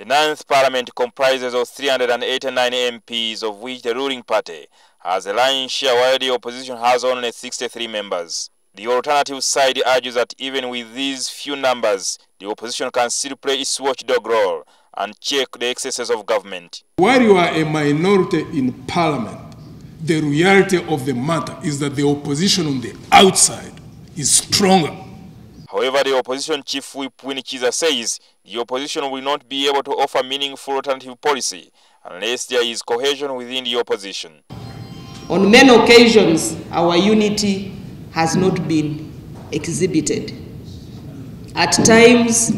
The 9th Parliament comprises of 389 MPs, of which the ruling party has a lion's share while the opposition has only 63 members. The alternative side argues that even with these few numbers, the opposition can still play its watchdog role and check the excesses of government. While you are a minority in Parliament, the reality of the matter is that the opposition on the outside is stronger. However, the opposition chief whip Winichiza says the opposition will not be able to offer meaningful alternative policy unless there is cohesion within the opposition. On many occasions, our unity has not been exhibited. At times,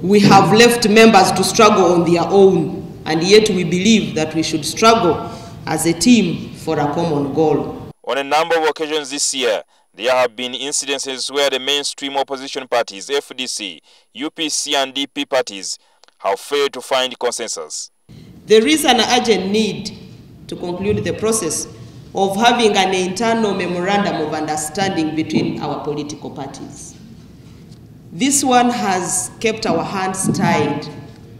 we have left members to struggle on their own, and yet we believe that we should struggle as a team for a common goal. On a number of occasions this year, there have been incidences where the mainstream opposition parties, FDC, UPC and DP parties, have failed to find consensus. There is an urgent need to conclude the process of having an internal memorandum of understanding between our political parties. This one has kept our hands tied,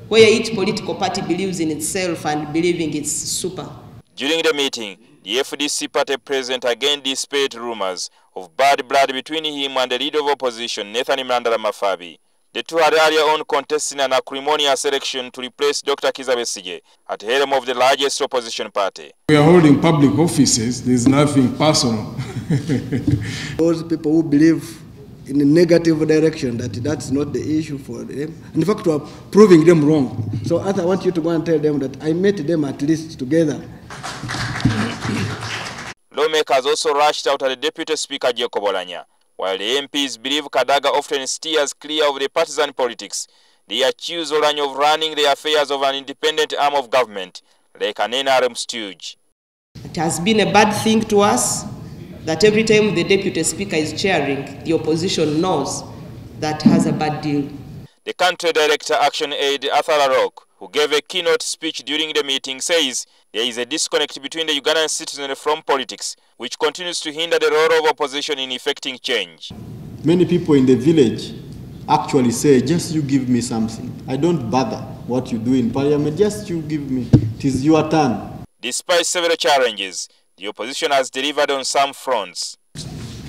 where each political party believes in itself and believing it's super. During the meeting, the FDC party president again dispelled rumors of bad blood between him and the leader of opposition, Nathan Mandala Mafabi. The two had earlier on contested an acrimonious election to replace Dr. Kizza Besigye at the helm of the largest opposition party. We are holding public offices. There is nothing personal. Those people who believe in a negative direction, that's not the issue for them. In fact, we are proving them wrong. So I want you to go and tell them that I met them at least together. Lawmakers also rushed out at the Deputy Speaker Jacob Olanya. While the MPs believe Kadaga often steers clear of the partisan politics, they accuse Olanya of running the affairs of an independent arm of government, like an NRM stooge. It has been a bad thing to us that every time the Deputy Speaker is chairing, the opposition knows that has a bad deal. The country director, Action Aid Arthur Larok, who gave a keynote speech during the meeting, says there is a disconnect between the Ugandan citizen from politics, which continues to hinder the role of opposition in effecting change. Many people in the village actually say, just you give me something. I don't bother what you do in Parliament, just you give me. It is your turn. Despite several challenges, the opposition has delivered on some fronts.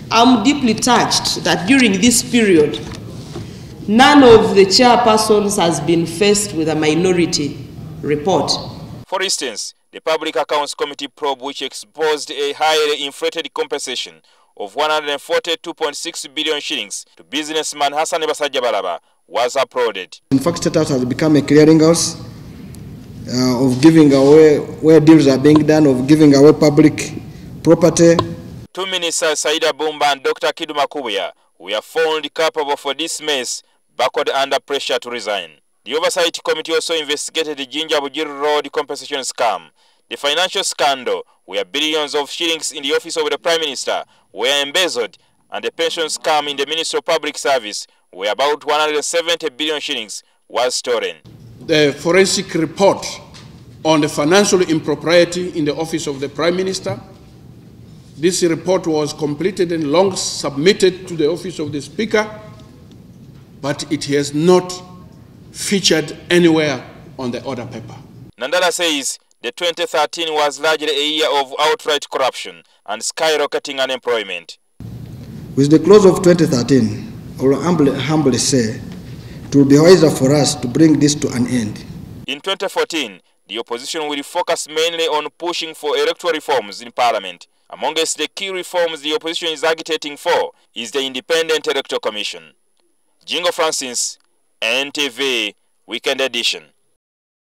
I'm deeply touched that during this period, none of the chairpersons has been faced with a minority report. For instance, the Public Accounts Committee probe, which exposed a highly inflated compensation of 142.6 billion shillings to businessman Hassan Basajjabalaba, was applauded. In fact, State House has become a clearinghouse of giving away where deals are being done, of giving away public property. Two ministers, Saida Bumba and Dr. Kiduma Kubuya, were found culpable for this mess, backward under pressure to resign. The Oversight Committee also investigated the Jinja-Bujiri Road compensation scam, the financial scandal where billions of shillings in the office of the Prime Minister were embezzled, and the pension scam in the Ministry of Public Service where about 170 billion shillings was stolen. The forensic report on the financial impropriety in the office of the Prime Minister. This report was completed and long submitted to the office of the Speaker, but it has not featured anywhere on the order paper. Nandala says the 2013 was largely a year of outright corruption and skyrocketing unemployment. With the close of 2013, I will humbly say, it will be wiser for us to bring this to an end. In 2014, the opposition will focus mainly on pushing for electoral reforms in Parliament. Amongst the key reforms the opposition is agitating for is the Independent Electoral Commission. Jingo Francis, NTV Weekend Edition.